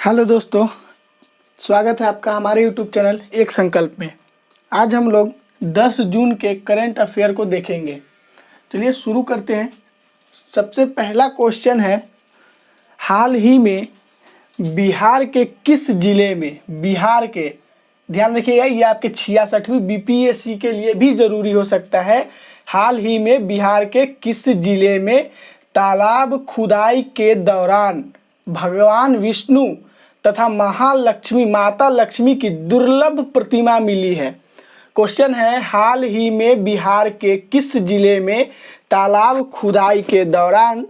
Hello दोस्तों, स्वागत है आपका हमारे यूट्यूब चैनल एक संकल्प में। आज हम लोग 10 जून के करंट अफेयर को देखेंगे। चलिए शुरू करते हैं। सबसे पहला क्वेश्चन है, हाल ही में बिहार के किस जिले में, बिहार के, ध्यान रखिएगा ये आपके 66वीं बीपीएससी के लिए भी ज़रूरी हो सकता है। हाल ही में बिहार के किस जिले में तालाब खुदाई के दौरान भगवान विष्णु तथा महालक्ष्मी माता लक्ष्मी की दुर्लभ प्रतिमा मिली है। क्वेश्चन है, हाल ही में बिहार के किस जिले में तालाब खुदाई के दौरान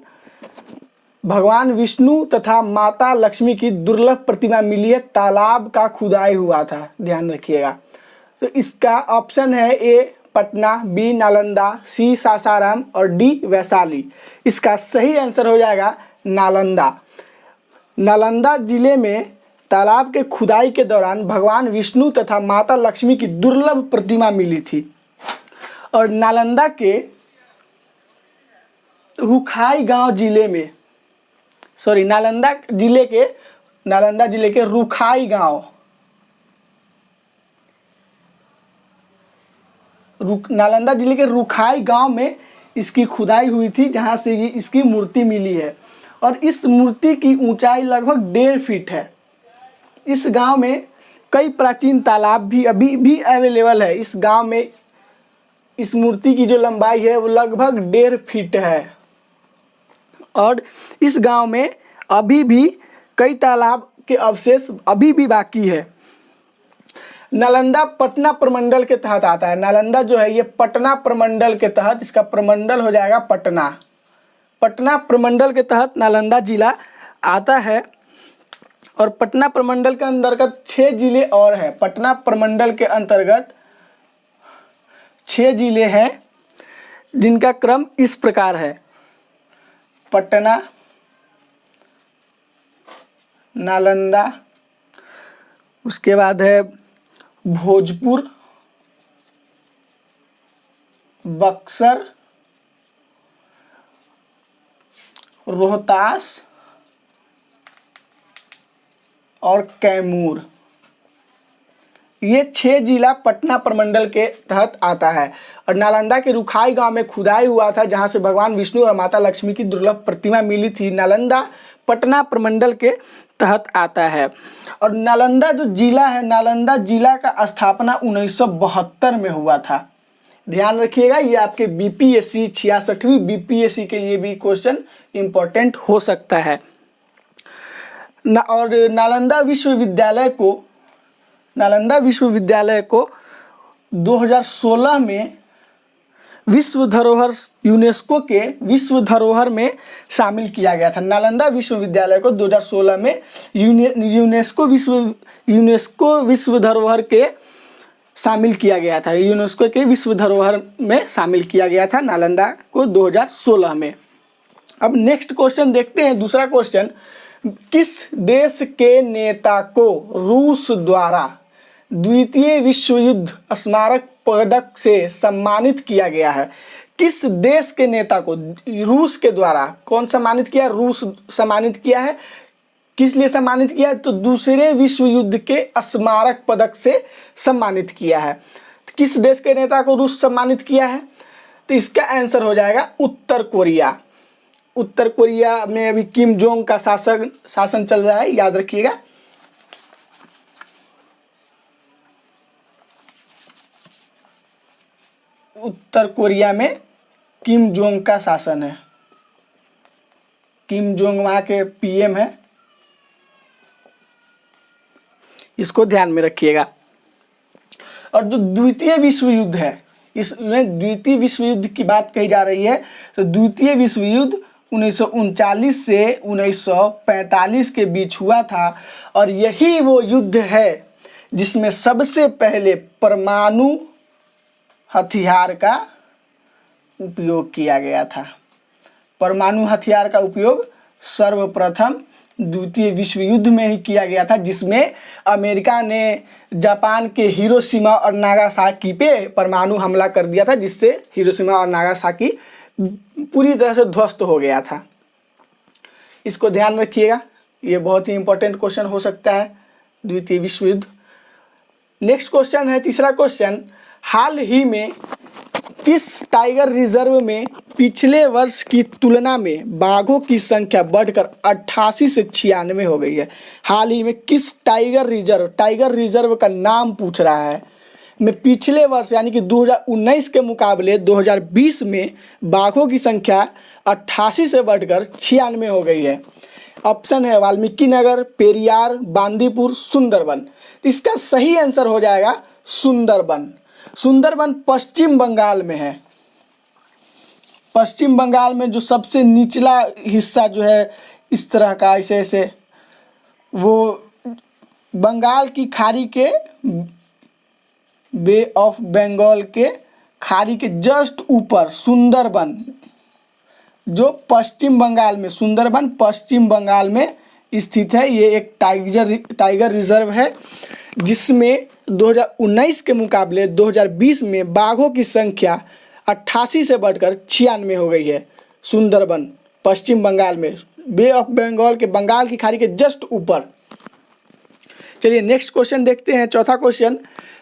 भगवान विष्णु तथा माता लक्ष्मी की दुर्लभ प्रतिमा मिली है। तालाब का खुदाई हुआ था, ध्यान रखिएगा। तो इसका ऑप्शन है ए पटना, बी नालंदा, सी सासाराम और डी वैशाली। इसका सही आंसर हो जाएगा नालंदा। नालंदा जिले में तालाब के खुदाई के दौरान भगवान विष्णु तथा माता लक्ष्मी की दुर्लभ प्रतिमा मिली थी। और नालंदा के रुखाई गांव जिले में, नालंदा जिले के रुखाई गांव, नालंदा जिले के रुखाई गांव में इसकी खुदाई हुई थी, जहां से इसकी मूर्ति मिली है। और इस मूर्ति की ऊंचाई लगभग 1.5 फीट है। इस गांव में कई प्राचीन तालाब भी अभी भी अवेलेबल है। इस गांव में इस मूर्ति की जो लंबाई है वो लगभग 1.5 फीट है। और इस गांव में अभी भी कई तालाब के अवशेष अभी भी बाकी है। नालंदा पटना प्रमंडल के तहत आता है। नालंदा जो है ये पटना प्रमंडल के तहत, इसका प्रमंडल हो जाएगा पटना। पटना प्रमंडल के तहत नालंदा जिला आता है। और पटना प्रमंडल के अंतर्गत 6 जिले और हैं। पटना प्रमंडल के अंतर्गत 6 जिले हैं, जिनका क्रम इस प्रकार है: पटना, नालंदा, उसके बाद है भोजपुर, बक्सर, रोहतास और कैमूर। ये 6 जिला पटना प्रमंडल के तहत आता है। और नालंदा के रुखाई गांव में खुदाई हुआ था, जहां से भगवान विष्णु और माता लक्ष्मी की दुर्लभ प्रतिमा मिली थी। नालंदा पटना प्रमंडल के तहत आता है। और नालंदा जो जिला है, नालंदा जिला का स्थापना 1972 में हुआ था। ध्यान रखिएगा, ये आपके बीपीएससी 66वीं बीपीएससी के लिए भी क्वेश्चन इम्पोर्टेंट हो सकता है। और नालंदा विश्वविद्यालय को 2016 में विश्व धरोहर, यूनेस्को के विश्व धरोहर में शामिल किया गया था। नालंदा विश्वविद्यालय को 2016 में यूनेस्को विश्व धरोहर के शामिल किया गया था। यूनेस्को के विश्व धरोहर में शामिल किया गया था नालंदा को 2016 में। अब नेक्स्ट क्वेश्चन देखते हैं। दूसरा क्वेश्चन, किस देश के नेता को रूस द्वारा द्वितीय विश्व युद्ध स्मारक पदक से सम्मानित किया गया है? किस देश के नेता को रूस के द्वारा कौन सम्मानित किया? रूस सम्मानित किया है। किस लिए सम्मानित किया है? तो दूसरे विश्व युद्ध के स्मारक पदक से सम्मानित किया है। तो किस देश के नेता को रूस सम्मानित किया है? तो इसका आंसर हो जाएगा उत्तर कोरिया। उत्तर कोरिया में अभी किम जोंग का शासन चल रहा है, याद रखिएगा। उत्तर कोरिया में किम जोंग का शासन है। किम जोंग वहां के पीएम है, इसको ध्यान में रखिएगा। और जो द्वितीय विश्व युद्ध है, इसमें द्वितीय विश्व युद्ध की बात कही जा रही है। तो द्वितीय विश्व युद्ध 1939 से 1945 के बीच हुआ था। और यही वो युद्ध है जिसमें सबसे पहले परमाणु हथियार का उपयोग किया गया था। परमाणु हथियार का उपयोग सर्वप्रथम द्वितीय विश्व युद्ध में ही किया गया था, जिसमें अमेरिका ने जापान के हिरोशिमा और नागासाकी पे परमाणु हमला कर दिया था, जिससे हिरोशिमा और नागासाकी पूरी तरह से ध्वस्त हो गया था। इसको ध्यान रखिएगा, ये बहुत ही इंपॉर्टेंट क्वेश्चन हो सकता है द्वितीय विश्व युद्ध। नेक्स्ट क्वेश्चन है, तीसरा क्वेश्चन, हाल ही में किस टाइगर रिजर्व में पिछले वर्ष की तुलना में बाघों की संख्या बढ़कर 88 से 96 हो गई है? हाल ही में किस टाइगर रिजर्व का नाम पूछ रहा है, में पिछले वर्ष यानी कि 2019 के मुकाबले 2020 में बाघों की संख्या 88 से बढ़कर 96 हो गई है। ऑप्शन है वाल्मीकि नगर, पेरियार, बांदीपुर, सुंदरबन। इसका सही आंसर हो जाएगा सुंदरबन। सुंदरबन पश्चिम बंगाल में है। पश्चिम बंगाल में जो सबसे निचला हिस्सा जो है इस तरह का ऐसे ऐसे, वो बंगाल की खाड़ी के, बे ऑफ बंगाल के खाड़ी के जस्ट ऊपर सुंदरबन, जो पश्चिम बंगाल में, सुंदरबन पश्चिम बंगाल में स्थित है। ये एक टाइगर रिजर्व है जिसमें 2019 के मुकाबले 2020 में बाघों की संख्या 88 से बढ़कर 96 हो गई है। सुंदरबन पश्चिम बंगाल में, बे ऑफ बंगाल के, बंगाल की खाड़ी के जस्ट ऊपर। चलिए नेक्स्ट क्वेश्चन देखते हैं, चौथा क्वेश्चन,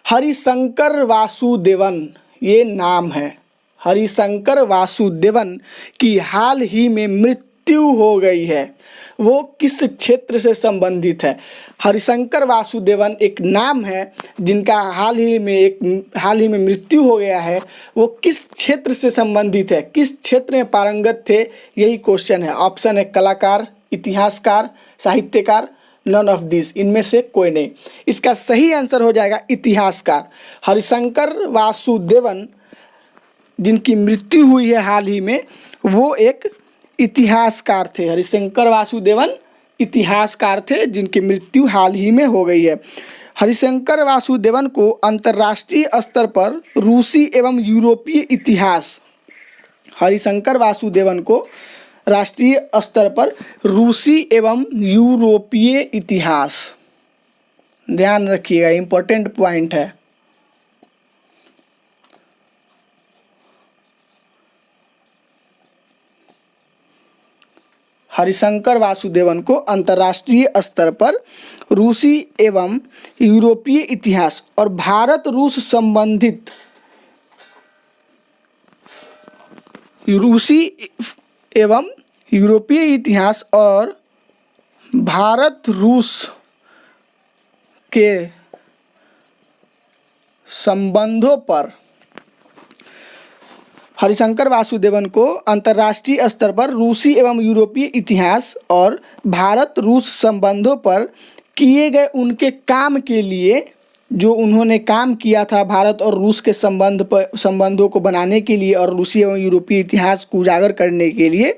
हरिशंकर वासुदेवन ये नाम है। हरिशंकर वासुदेवन की हाल ही में मृत्यु हो गई है, वो किस क्षेत्र से संबंधित है? हरिशंकर वासुदेवन एक नाम है जिनका हाल ही में मृत्यु हो गया है, वो किस क्षेत्र से संबंधित है, किस क्षेत्र में पारंगत थे, यही क्वेश्चन है। ऑप्शन है कलाकार, इतिहासकार, साहित्यकार, नन ऑफ दिस, इनमें से कोई नहीं। इसका सही आंसर हो जाएगा इतिहासकार। हरिशंकर वासुदेवन जिनकी मृत्यु हुई है हाल ही में, वो एक इतिहासकार थे। हरिशंकर वासुदेवन इतिहासकार थे जिनकी मृत्यु हाल ही में हो गई है। हरिशंकर वासुदेवन को अंतर्राष्ट्रीय स्तर पर रूसी एवं यूरोपीय इतिहास, हरिशंकर वासुदेवन को राष्ट्रीय स्तर पर रूसी एवं यूरोपीय इतिहास, ध्यान रखिएगा, इंपॉर्टेंट पॉइंट है। हरिशंकर वासुदेवन को अंतर्राष्ट्रीय स्तर पर रूसी एवं यूरोपीय इतिहास और भारत रूस संबंधित रूसी एवं यूरोपीय इतिहास और भारत रूस के संबंधों पर, हरिशंकर वासुदेवन को अंतर्राष्ट्रीय स्तर पर रूसी एवं यूरोपीय इतिहास और भारत रूस संबंधों पर किए गए उनके काम के लिए, जो उन्होंने काम किया था भारत और रूस के संबंधों को बनाने के लिए और रूसी एवं यूरोपीय इतिहास को उजागर करने के लिए,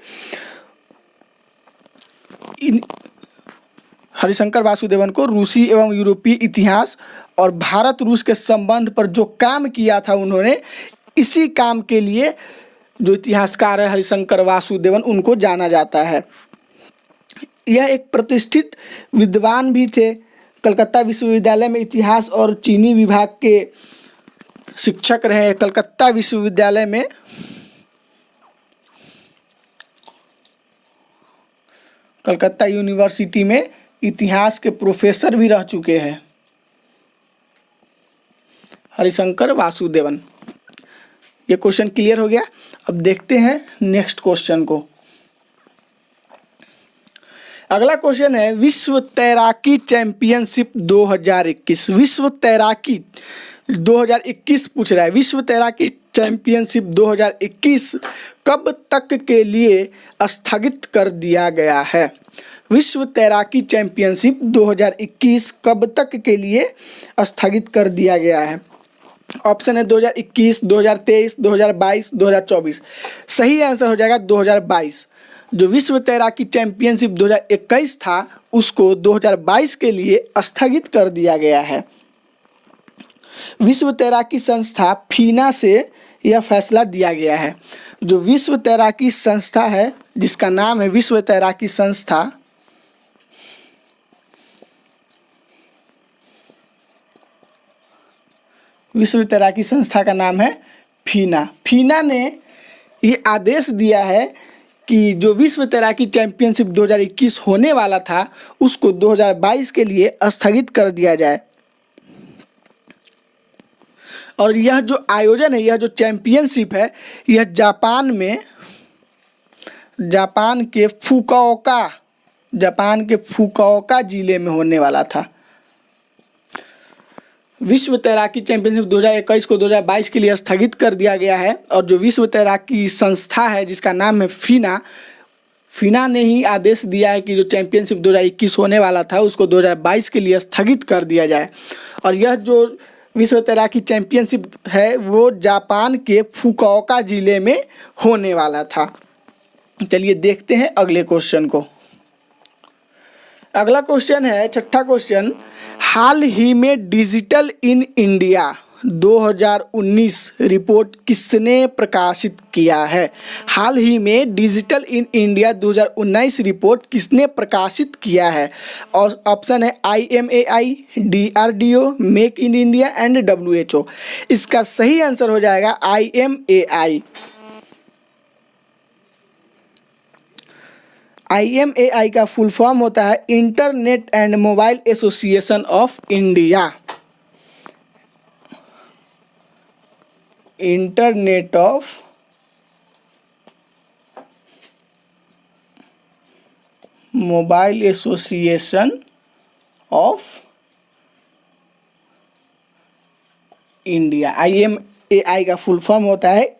हरिशंकर वासुदेवन को रूसी एवं यूरोपीय इतिहास और भारत रूस के संबंध पर जो काम किया था उन्होंने, इसी काम के लिए जो इतिहासकार है हरिशंकर वासुदेवन, उनको जाना जाता है। यह एक प्रतिष्ठित विद्वान भी थे। कलकत्ता विश्वविद्यालय में इतिहास और चीनी विभाग के शिक्षक रहे। कलकत्ता विश्वविद्यालय में कलकत्ता यूनिवर्सिटी में इतिहास के प्रोफेसर भी रह चुके हैं हरिशंकर वासुदेवन। ये क्वेश्चन क्लियर हो गया। अब देखते हैं नेक्स्ट क्वेश्चन को। अगला क्वेश्चन है विश्व तैराकी चैंपियनशिप 2021। विश्व तैराकी 2021 पूछ रहा है। विश्व तैराकी चैंपियनशिप 2021 कब तक के लिए स्थगित कर दिया गया है? विश्व तैराकी चैंपियनशिप 2021 कब तक के लिए स्थगित कर दिया गया है? ऑप्शन है 2021, 2023, 2022, 2024। सही आंसर हो जाएगा 2022। जो विश्व तैराकी चैंपियनशिप 2021 था उसको 2022 के लिए स्थगित कर दिया गया है। विश्व तैराकी संस्था फीना से यह फैसला दिया गया है। जो विश्व तैराकी संस्था है, जिसका नाम है विश्व तैराकी संस्था, विश्व तैराकी संस्था का नाम है फीना। फीना ने ये आदेश दिया है कि जो विश्व तैराकी चैंपियनशिप 2021 होने वाला था उसको 2022 के लिए स्थगित कर दिया जाए। और यह जो आयोजन है, यह जो चैंपियनशिप है, यह जापान के फुकुओका जिले में होने वाला था। विश्व तैराकी चैंपियनशिप 2021 को 2022 के लिए स्थगित कर दिया गया है। और जो विश्व तैराकी संस्था है जिसका नाम है फीना ने ही आदेश दिया है कि जो चैंपियनशिप 2021 होने वाला था उसको 2022 के लिए स्थगित कर दिया जाए। और यह जो विश्व तैराकी चैंपियनशिप है वो जापान के फुकुओका जिले में होने वाला था। चलिए देखते हैं अगले क्वेश्चन को। अगला क्वेश्चन है, छठा क्वेश्चन, हाल ही में डिजिटल इन इंडिया 2019 रिपोर्ट किसने प्रकाशित किया है? हाल ही में डिजिटल इन इंडिया 2019 रिपोर्ट किसने प्रकाशित किया है? और ऑप्शन है IMAI, DRDO, make in India and WHO। इसका सही आंसर हो जाएगा IMAI। IMAI का फुल फॉर्म होता है internet and mobile association of India. Internet of mobile association of India. IMAI का फुल फॉर्म होता है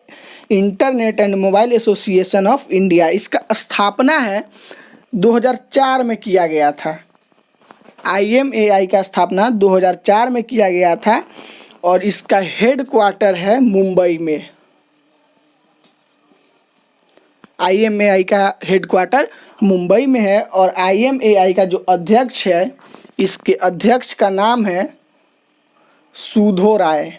internet and mobile association of India. इसका स्थापना है 2004 में किया गया था। IMAI का स्थापना 2004 में किया गया था और इसका हेड क्वार्टर है मुंबई में। IMAI का हेड क्वार्टर मुंबई में है और IMAI का जो अध्यक्ष है, इसके अध्यक्ष का नाम है सुधो राय।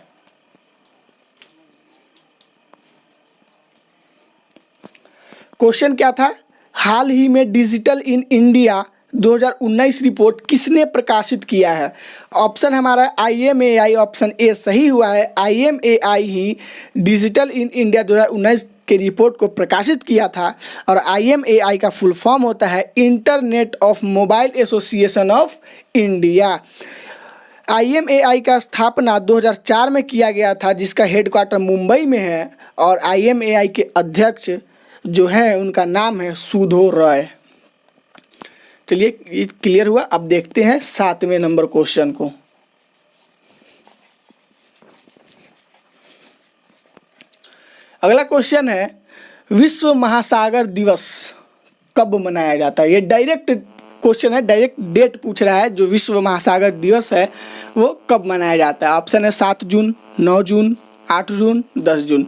क्वेश्चन क्या था? हाल ही में डिजिटल इन इंडिया 2019 रिपोर्ट किसने प्रकाशित किया है? ऑप्शन हमारा IMAI, ऑप्शन ए सही हुआ है। IMAI he digital in India 2019 के रिपोर्ट को प्रकाशित किया था और IMAI का फुल फॉर्म होता है internet of mobile association of India. IMAI का स्थापना 2004 में किया गया था जिसका हेडक्वार्टर मुंबई में है और IMAI के अध्यक्ष जो है उनका नाम है सुधो राय। चलिए ये क्लियर हुआ। अब देखते हैं 7वें नंबर क्वेश्चन को। अगला क्वेश्चन है, विश्व महासागर दिवस कब मनाया जाता है? ये डायरेक्ट क्वेश्चन है, डायरेक्ट डेट पूछ रहा है। जो विश्व महासागर दिवस है वो कब मनाया जाता है? ऑप्शन है 7 जून, 9 जून, 8 जून, 10 जून।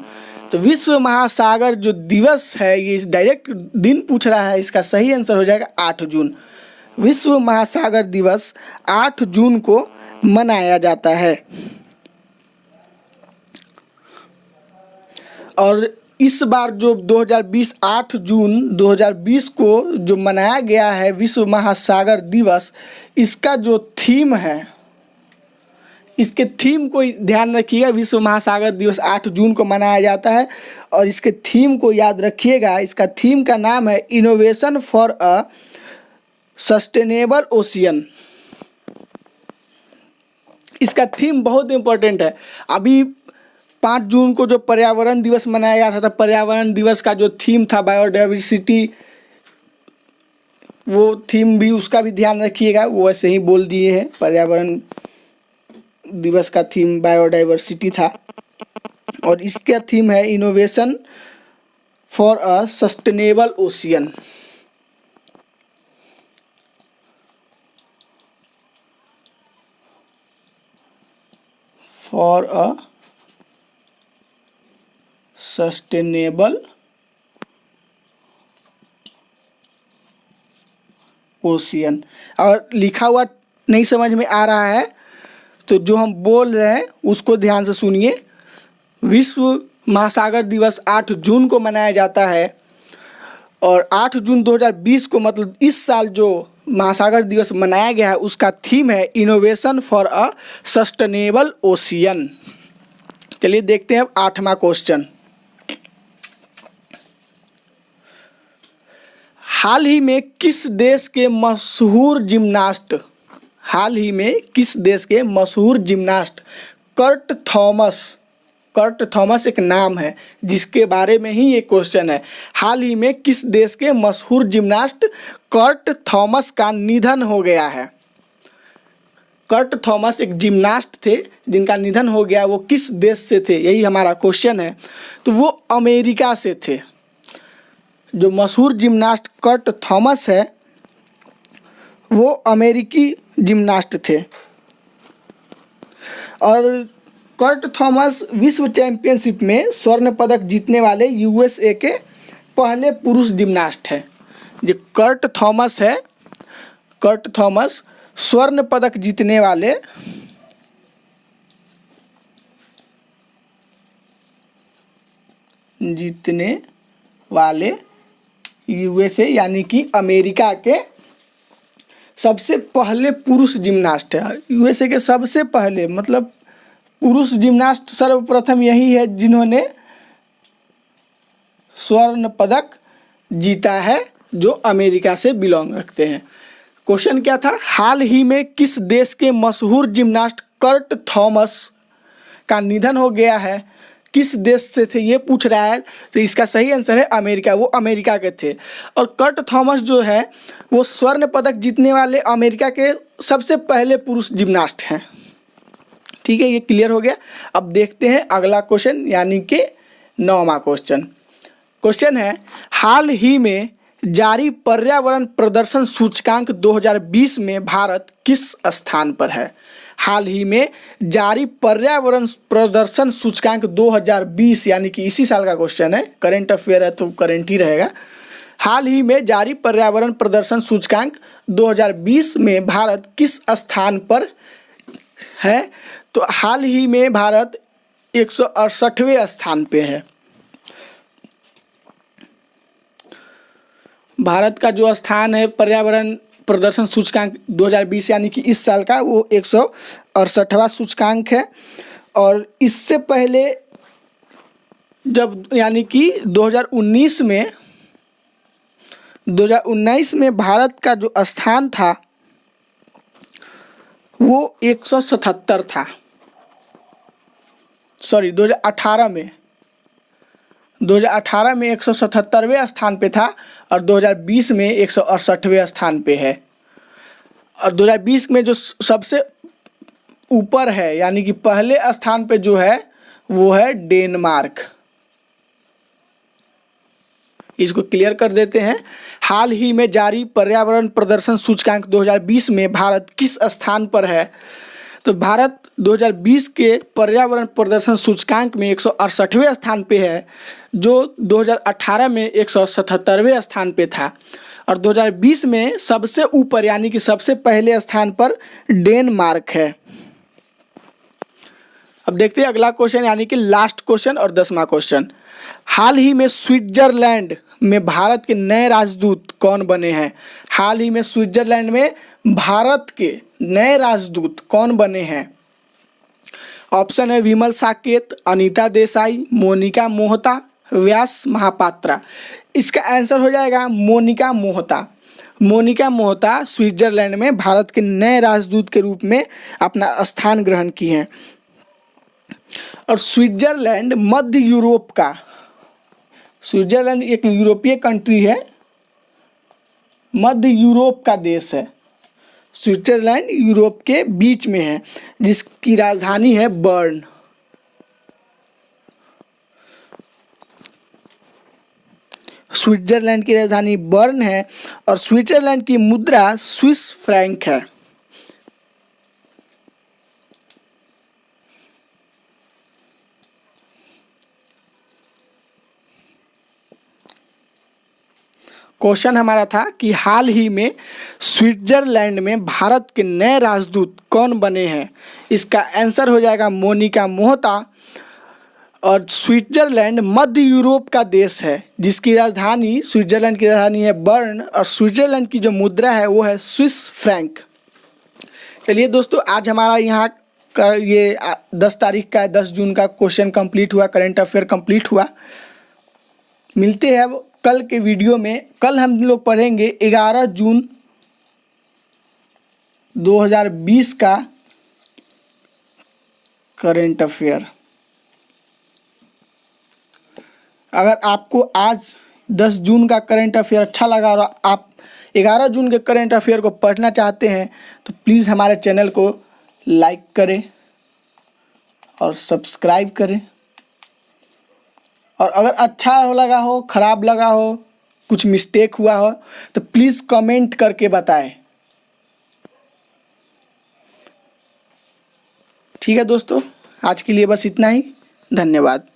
तो विश्व महासागर जो दिवस है ये डायरेक्ट दिन पूछ रहा है, इसका सही आंसर हो जाएगा 8 जून। विश्व महासागर दिवस 8 जून को मनाया जाता है। और इस बार जो 2020 8 जून 2020 को जो मनाया गया है विश्व महासागर दिवस, इसका जो थीम है, इसके थीम को ध्यान रखिएगा। विश्व महासागर दिवस 8 जून को मनाया जाता है और इसके थीम को याद रखिएगा। इसका थीम का नाम है innovation for a sustainable ocean. इसका थीम बहुत इम्पोर्टेंट है। अभी 5 जून को जो पर्यावरण दिवस मनाया गया था, पर्यावरण दिवस का जो थीम था बायोडाइवर्सिटी, वो थीम भी उसका भी ध्यान रखिएगा। वो ऐसे ही बोल दिए हैं, पर्यावरण दिवस का थीम बायोडाइवर्सिटी था और इसका थीम है innovation for a sustainable ocean. For a sustainable ocean. और लिखा हुआ नहीं समझ में आ रहा है तो जो हम बोल रहे हैं उसको ध्यान से सुनिए। विश्व महासागर दिवस 8 जून को मनाया जाता है और 8 जून 2020 को, मतलब इस साल जो महासागर दिवस मनाया गया है उसका थीम है innovation for a sustainable ocean. चलिए देखते हैं अब 8वां क्वेश्चन। हाल ही में किस देश के मशहूर जिम्नास्ट कर्ट थॉमस एक नाम है जिसके बारे में ही ये क्वेश्चन है। हाल ही में किस देश के मशहूर जिम्नास्ट कर्ट थॉमस का निधन हो गया है। कर्ट थॉमस एक जिम्नास्ट थे जिनका निधन हो गया, वो किस देश से थे, यही हमारा क्वेश्चन है। तो वो अमेरिका से थे। जो मशहूर जिम्नास्ट कर्ट थॉमस है वो अमेरिकी जिम्नास्ट थे। और कर्ट थॉमस विश्व चैंपियनशिप में स्वर्ण पदक जीतने वाले यूएसए के पहले पुरुष जिम्नास्ट हैं। जो कर्ट थॉमस स्वर्ण पदक जीतने वाले यूएसए यानी कि अमेरिका के सबसे पहले पुरुष जिम्नास्ट है। यूएसए के सबसे पहले मतलब पुरुष जिम्नास्ट सर्वप्रथम यही है जिन्होंने स्वर्ण पदक जीता है, जो अमेरिका से बिलोंग रखते हैं। क्वेश्चन क्या था, हाल ही में किस देश के मशहूर जिम्नास्ट कर्ट थॉमस का निधन हो गया है, किस देश से थे ये पूछ रहा है। तो इसका सही आंसर है अमेरिका, वो अमेरिका के थे। और कर्ट थॉमस जो है वो स्वर्ण पदक जीतने वाले अमेरिका के सबसे पहले पुरुष जिम्नास्ट हैं। ठीक है, ये क्लियर हो गया। अब देखते हैं अगला क्वेश्चन यानी कि 9वां क्वेश्चन। क्वेश्चन है, हाल ही में जारी पर्यावरण प्रदर्शन सूचकांक 2020 में भारत किस स्थान पर है। हाल ही में जारी पर्यावरण प्रदर्शन सूचकांक 2020 यानी कि इसी साल का क्वेश्चन है, करंट अफेयर है तो करंट ही रहेगा। हाल ही में जारी पर्यावरण प्रदर्शन सूचकांक 2020 में भारत किस स्थान पर है। तो हाल ही में भारत 168वें स्थान पे है। भारत का जो स्थान है पर्यावरण प्रदर्शन सूचकांक 2020 यानी कि इस साल का, वो 168वां सूचकांक है। और इससे पहले जब यानी कि 2019 में भारत का जो स्थान था वो 177 था। सॉरी 2018 में 177वें स्थान पे था और 2020 में 168वें स्थान पे है। और 2020 में जो सबसे ऊपर है यानी कि पहले स्थान पे जो है वो है डेनमार्क। इसको क्लियर कर देते हैं। हाल ही में जारी पर्यावरण प्रदर्शन सूचकांक 2020 में भारत किस स्थान पर है। तो भारत 2020 के पर्यावरण प्रदर्शन सूचकांक में 168वें स्थान पे है, जो 2018 में 177वें स्थान पे था। और 2020 में सबसे ऊपर यानी कि सबसे पहले स्थान पर डेनमार्क है। अब देखते हैं अगला क्वेश्चन यानी कि लास्ट क्वेश्चन और 10वां क्वेश्चन। हाल ही में स्विट्जरलैंड में भारत के नए राजदूत कौन बने हैं। हाल ही में स्विट्जरलैंड में भारत के नए राजदूत कौन बने हैं। ऑप्शन है विमल साकेत, अनीता देसाई, मोनिका मोहता, व्यास महापात्रा। इसका आंसर हो जाएगा मोनिका मोहता। मोनिका मोहता स्विट्जरलैंड में भारत के नए राजदूत के रूप में अपना स्थान ग्रहण की हैं। और स्विट्जरलैंड मध्य यूरोप का, स्विट्जरलैंड एक यूरोपीय कंट्री है, मध्य यूरोप का देश है। स्विट्जरलैंड यूरोप के बीच में है जिसकी राजधानी है बर्न। स्विट्जरलैंड की राजधानी बर्न है और स्विट्जरलैंड की मुद्रा स्विस फ्रैंक है। क्वेश्चन हमारा था कि हाल ही में स्विट्जरलैंड में भारत के नए राजदूत कौन बने हैं। इसका आंसर हो जाएगा मोनिका मोहता। और स्विट्जरलैंड मध्य यूरोप का देश है जिसकी राजधानी, स्विट्जरलैंड की राजधानी है बर्न और स्विट्जरलैंड की जो मुद्रा है वो है स्विस फ्रैंक। चलिए दोस्तों, आज हमारा यहाँ का ये 10 तारीख का 10 जून का क्वेश्चन कंप्लीट हुआ, करंट अफेयर कंप्लीट हुआ। मिलते हैं कल के वीडियो में कल हम लोग पढ़ेंगे 11 जून 2020 का करंट अफेयर। अगर आपको आज 10 जून का करंट अफेयर अच्छा लगा और आप 11 जून के करंट अफेयर को पढ़ना चाहते हैं तो प्लीज़ हमारे चैनल को लाइक करें और सब्सक्राइब करें। और अगर अच्छा लगा हो, ख़राब लगा हो, कुछ मिस्टेक हुआ हो तो प्लीज़ कमेंट करके बताएं। ठीक है दोस्तों, आज के लिए बस इतना ही। धन्यवाद।